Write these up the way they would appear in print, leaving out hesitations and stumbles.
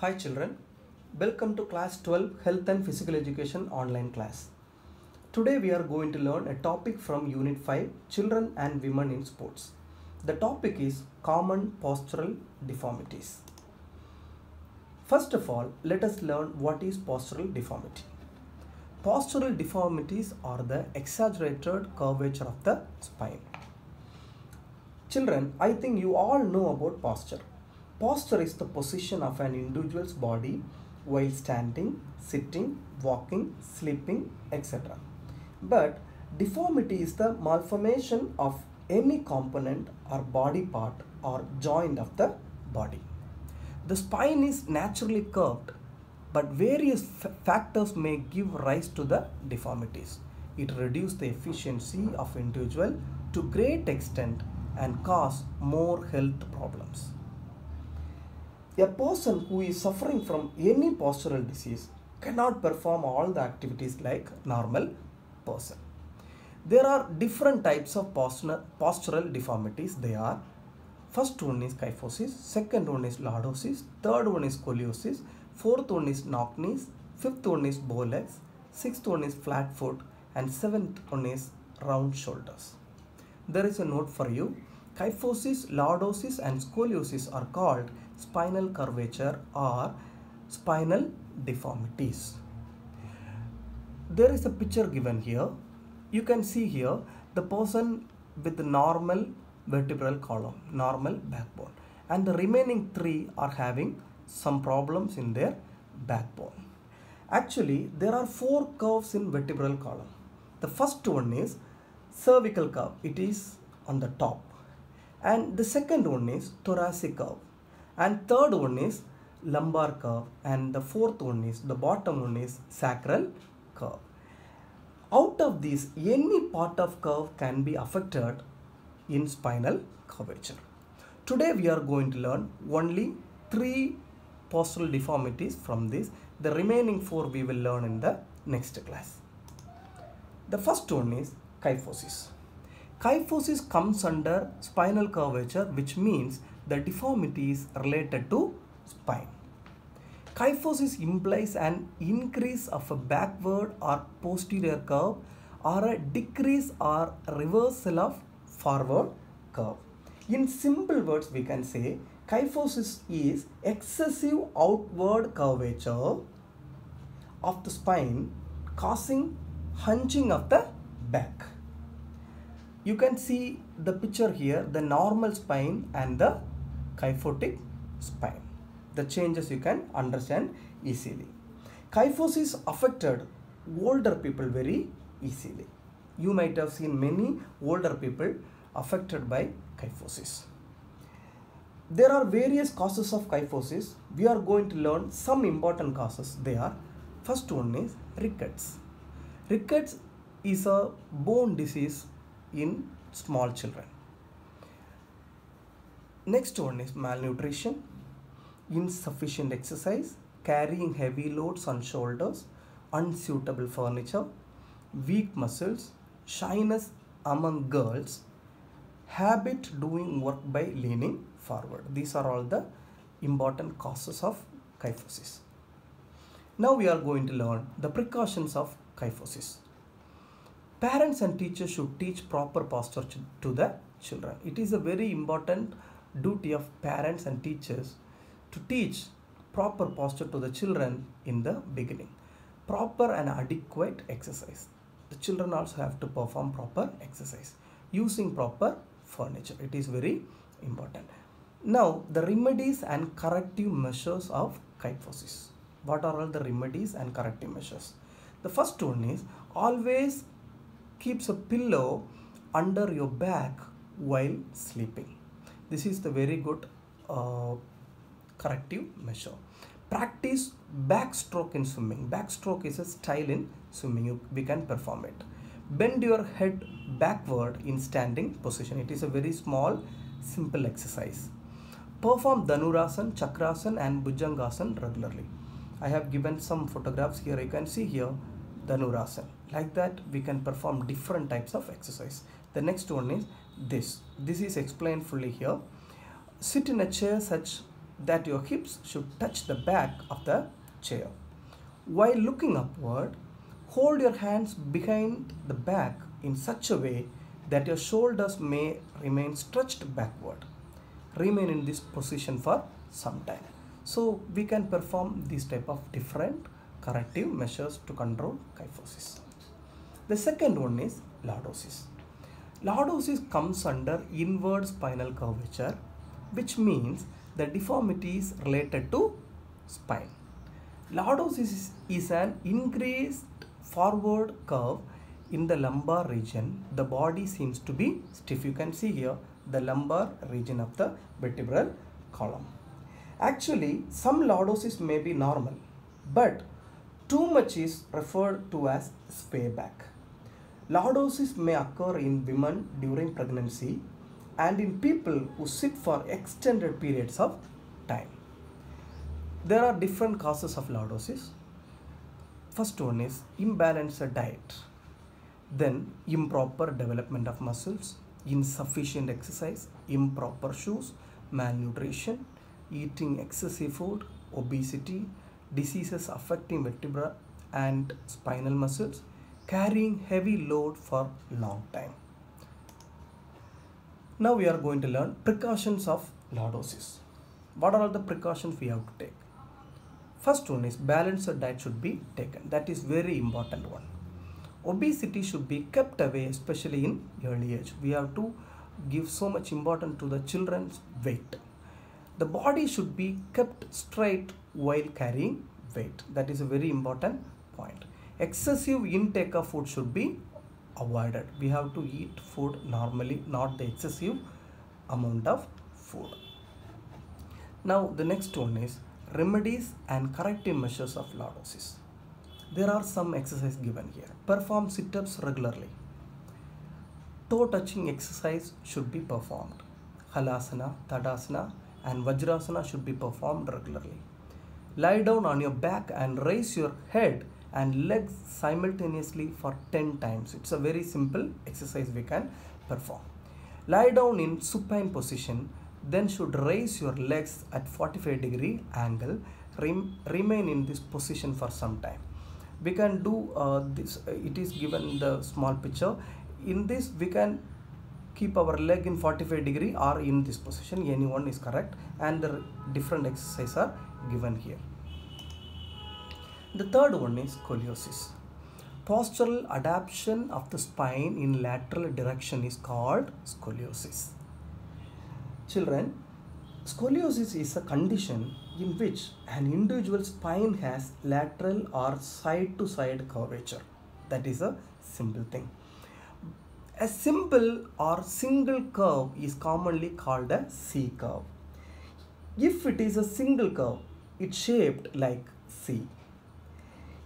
Hi children, welcome to class 12 Health and Physical Education online class. Today we are going to learn a topic from Unit 5 Children and Women in Sports. The topic is common postural deformities. First of all, let us learn what is postural deformity. Postural deformities are the exaggerated curvature of the spine. Children, I think you all know about posture. Posture is the position of an individual's body while standing, sitting, walking, sleeping, etc. But deformity is the malformation of any component or body part or joint of the body. The spine is naturally curved, but various factors may give rise to the deformities. It reduces the efficiency of individual to great extent and cause more health problems. A person who is suffering from any postural disease cannot perform all the activities like normal person. There are different types of postural deformities. They are: first one is kyphosis, second one is lordosis, third one is scoliosis, fourth one is knock knees, fifth one is bow legs, sixth one is flat foot, and seventh one is round shoulders. There is a note for you. Kyphosis, lordosis and scoliosis are called spinal curvature or spinal deformities. There is a picture given here. You can see here the person with the normal vertebral column, normal backbone, and the remaining three are having some problems in their backbone. Actually, there are four curves in vertebral column. The first one is cervical curve. It is on the top. And the second one is thoracic curve. And third one is lumbar curve. And the fourth one is, the bottom one is sacral curve. Out of these, any part of curve can be affected in spinal curvature. Today we are going to learn only 3 postural deformities from this. The remaining 4 we will learn in the next class. The first one is kyphosis. Kyphosis comes under spinal curvature, which means the deformity is related to spine. Kyphosis implies an increase of a backward or posterior curve or a decrease or reversal of forward curve. In simple words, we can say kyphosis is excessive outward curvature of the spine causing hunching of the back. You can see the picture here, the normal spine and the kyphotic spine. The changes you can understand easily. Kyphosis affected older people very easily. You might have seen many older people affected by kyphosis. There are various causes of kyphosis. We are going to learn some important causes. They are: first one is rickets. Rickets is a bone disease in small children. Next one is malnutrition, insufficient exercise, carrying heavy loads on shoulders, unsuitable furniture, weak muscles, shyness among girls, habit doing work by leaning forward. These are all the important causes of kyphosis. Now we are going to learn the precautions of kyphosis. Parents and teachers should teach proper posture to the children. It is a very important duty of parents and teachers to teach proper posture to the children in the beginning. Proper and adequate exercise. The children also have to perform proper exercise. Using proper furniture. It is very important. Now, the remedies and corrective measures of kyphosis. What are all the remedies and corrective measures? The first one is always keeps a pillow under your back while sleeping. This is the very good corrective measure. Practice backstroke in swimming. Backstroke is a style in swimming. We can perform it. Bend your head backward in standing position. It is a very small, simple exercise. Perform Dhanurasana, Chakrasana and Bhujangasana regularly. I have given some photographs here. You can see here Dhanurasana. Like that, we can perform different types of exercise. The next one is this. This is explained fully here. Sit in a chair such that your hips should touch the back of the chair. While looking upward, hold your hands behind the back in such a way that your shoulders may remain stretched backward. Remain in this position for some time. So we can perform these type of different corrective measures to control kyphosis. The second one is lordosis. Lordosis comes under inward spinal curvature, which means the deformity is related to spine. Lordosis is an increased forward curve in the lumbar region. The body seems to be stiff. You can see here the lumbar region of the vertebral column. Actually, some lordosis may be normal, but too much is referred to as swayback. Lordosis may occur in women during pregnancy and in people who sit for extended periods of time. There are different causes of lordosis. First one is imbalanced diet, then improper development of muscles, insufficient exercise, improper shoes, malnutrition, eating excessive food, obesity, diseases affecting vertebra and spinal muscles, carrying heavy load for long time. Now we are going to learn precautions of lordosis. What are all the precautions we have to take? First one is balanced diet should be taken. That is very important one. Obesity should be kept away, especially in early age. We have to give so much importance to the children's weight. The body should be kept straight while carrying weight. That is a very important point. Excessive intake of food should be avoided. We have to eat food normally, not the excessive amount of food. Now the next one is remedies and corrective measures of lordosis. There are some exercises given here. Perform sit-ups regularly. Toe touching exercise should be performed. Halasana, Tadasana and Vajrasana should be performed regularly. Lie down on your back and raise your head and legs simultaneously for 10 times. It's a very simple exercise we can perform. Lie down in supine position, then should raise your legs at 45-degree angle. Remain in this position for some time. We can do this, it is given in the small picture. In this we can keep our leg in 45-degree or in this position, anyone is correct, and the different exercises are given here. The third one is scoliosis. Postural adaptation of the spine in lateral direction is called scoliosis. Children, scoliosis is a condition in which an individual spine has lateral or side-to-side curvature. That is a simple thing. A simple or single curve is commonly called a C curve. If it is a single curve, it's shaped like C.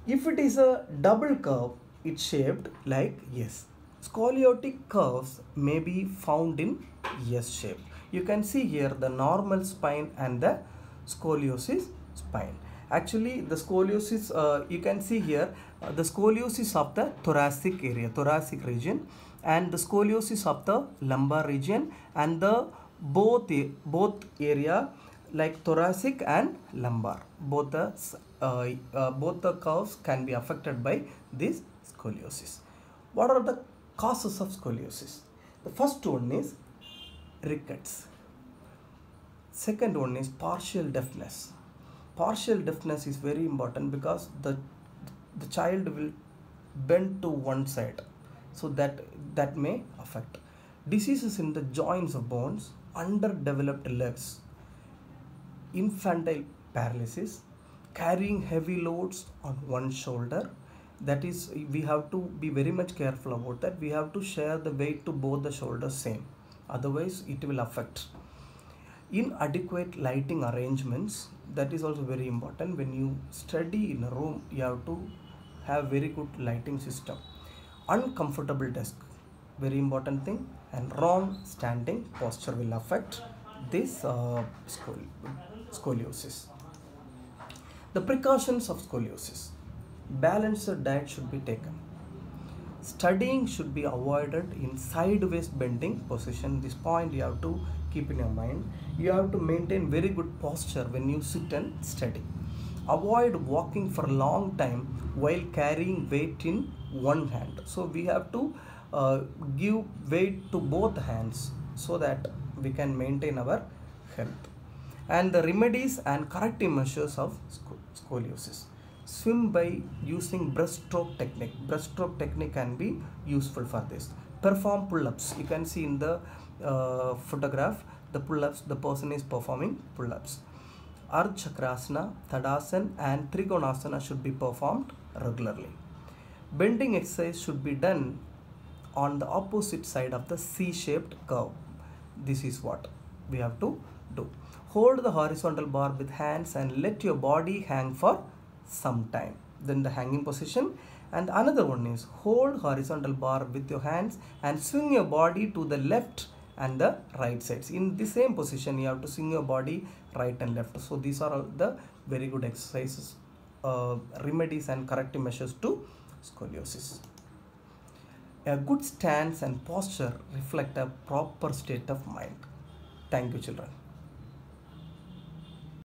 If it is a double curve, it's shaped like S. Scoliotic curves may be found in S shape. You can see here the normal spine and the scoliosis spine. Actually, the scoliosis, you can see here the scoliosis of the thoracic area, thoracic region, and the scoliosis of the lumbar region, and the both area like thoracic and lumbar. Both the curves can be affected by this scoliosis. What are the causes of scoliosis? The first one is rickets. Second one is partial deafness. Partial deafness is very important because the child will bend to one side, so that may affect. Diseases in the joints of bones, underdeveloped legs, infantile paralysis, carrying heavy loads on one shoulder. That is, we have to be very much careful about that. We have to share the weight to both the shoulders same, otherwise it will affect. Inadequate lighting arrangements, that is also very important. When you study in a room, you have to have very good lighting system. Uncomfortable desk, very important thing, and wrong standing posture will affect this scoliosis. The precautions of scoliosis: balanced diet should be taken. Studying should be avoided in sideways bending position. This point you have to keep in your mind. You have to maintain very good posture when you sit and study. Avoid walking for a long time while carrying weight in one hand. So we have to give weight to both hands so that we can maintain our health. And the remedies and corrective measures of scoliosis. Swim by using breaststroke technique. Breaststroke technique can be useful for this. Perform pull-ups. You can see in the photograph the pull-ups, the person is performing pull-ups. Ardha Chakrasana, Tadasana and Trikonasana should be performed regularly. Bending exercise should be done on the opposite side of the C-shaped curve. This is what we have to do. Hold the horizontal bar with hands and let your body hang for some time. Then the hanging position. And another one is hold horizontal bar with your hands and swing your body to the left and the right sides. In the same position you have to swing your body right and left. So these are all the very good exercises, remedies and corrective measures to scoliosis. A good stance and posture reflect a proper state of mind. Thank you, children.